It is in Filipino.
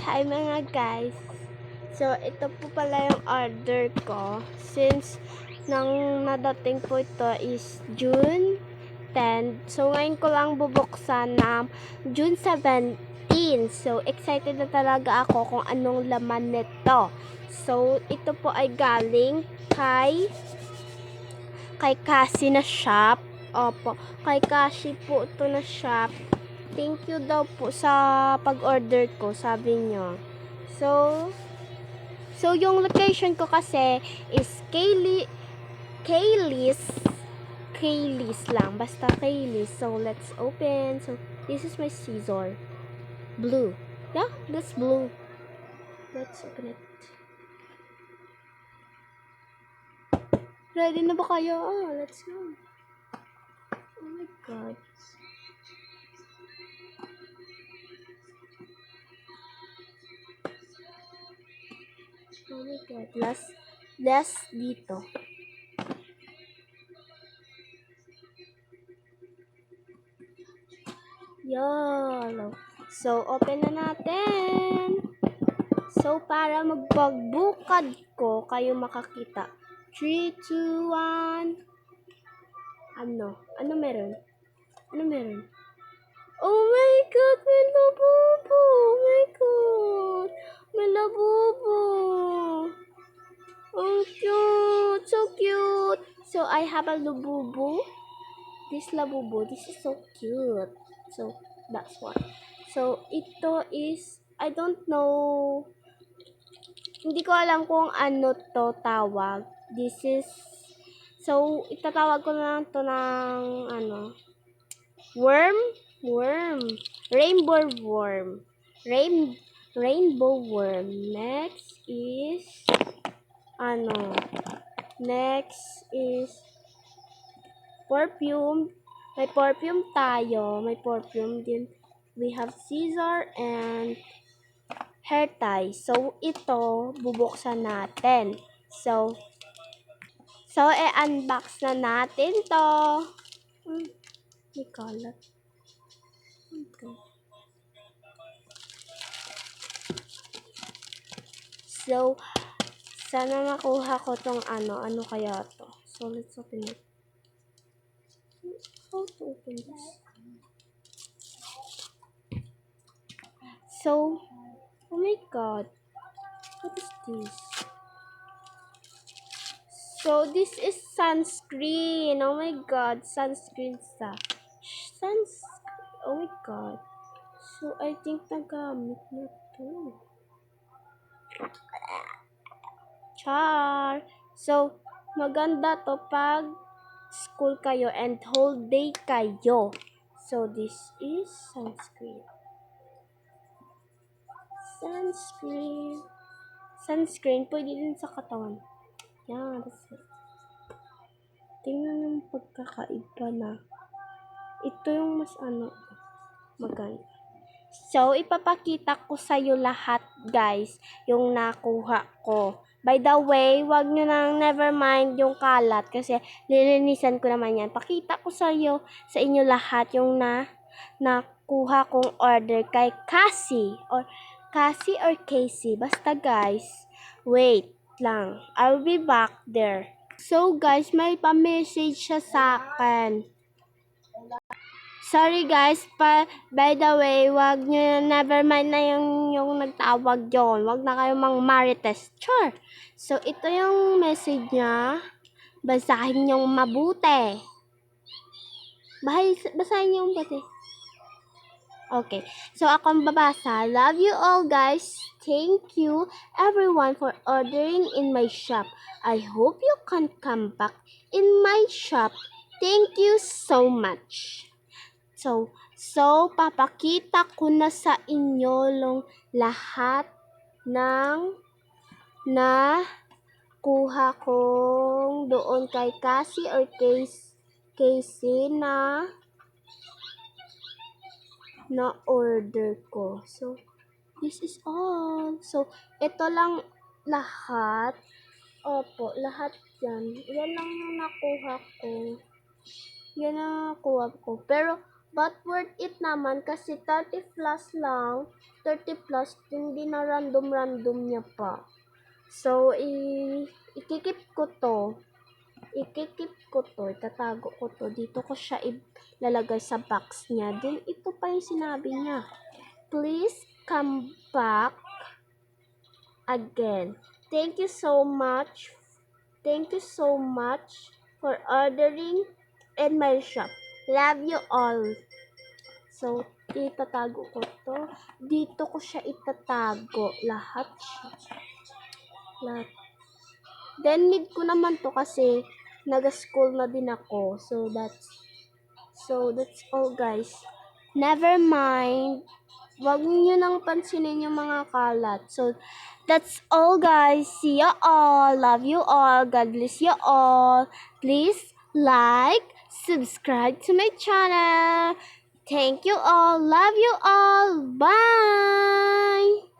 Hi mga guys. So, ito po pala yung order ko. Since nang nadating po ito is June 10. So, ngayon ko lang bubuksan ng June 17. So, excited na talaga ako kung anong laman nito. So, ito po ay galing kay Cassie na shop. Opo, kay Cassie po ito na shop. Thank you daw po sa pag-order ko, sabi niyo. So yung location ko kasi is Kaylis lang. Basta Kaylis. So, let's open. So, this is my scissor. Blue. Yeah, that's blue. Let's open it. Ready na ba kayo? Oh, let's go. Oh my God. Oh my God. Last dito. Yolo. So, open na natin. So, para magpagbukad ko, kayo makakita. 3, 2, 1. Ano? Ano meron? Ano meron? Oh my God! May labubo! Oh my God! May labubo! Oh, cute! So cute! So, I have a labubo. This labubo. This is so cute. So, that's why. So, ito is, I don't know, hindi ko alam kung ano to tawag. This is, so, itatawag ko na lang to ng, worm? Rainbow worm. Rainbow worm. Next is, next is, perfume. May perfume tayo. May perfume din. We have scissor and hair tie. So, ito, bubuksan natin. So, i-unbox na natin to. May kalat. Okay. So, sana makuha ko tong ano kaya to. So, let's open it. How to open this? So, oh my God. What is this? So, this is sunscreen. Oh my God. Sunscreen sa. Oh my God. So, I think nagamit na to. Char. So, maganda to pag school kayo and whole day kayo. So, this is sunscreen. Sunscreen, pwede din sa katawan. Yan, that's it. Tingnan yung pagkakaiba na. Ito yung mas maganda. So, ipapakita ko sa'yo lahat, guys, yung nakuha ko. By the way, wag nyo nang never mind yung kalat kasi nilinisan ko naman yan. Pakita ko sa inyo lahat yung nakuha kong order kay Cassie or Casey. Basta guys, wait lang. I'll be back there. So guys, may pa-message siya sa akin. Sorry guys, by the way, wag nyo, never mind na yung nagtawag yon. Wag na kayong mang marites. Sure. So, ito yung message niya. Basahin nyo mabuti. Basahin nyo mabuti. Okay. So, akong babasa. Love you all guys. Thank you everyone for ordering in my shop. I hope you can come back in my shop. Thank you so much. So, papakita ko na sa inyo lahat ng nakuha kong doon kay Cassie or Casey na order ko. So, this is all. So, ito lang lahat. Opo, lahat yan. Yan lang yung nakuha ko. Yan ang nakuha ko. Pero, But worth it naman kasi 30 plus lang. 30 plus, hindi na random niya pa. So, ikikip ko to. Itatago ko to. Dito ko siya ilalagay sa box niya. Then, ito pa yung sinabi niya. Please come back again. Thank you so much. Thank you so much for ordering in my shop. Love you all. So, itatago ko to. Dito ko siya itatago. Lahat siya. Lahat. Then, need ko naman to kasi nag-school na din ako. So, that's all, guys. Never mind. Wag niyo nang pansinin yung mga kalat. So, that's all, guys. See you all. Love you all. God bless you all. Please like, subscribe to my channel. Thank you all. Love you all. Bye.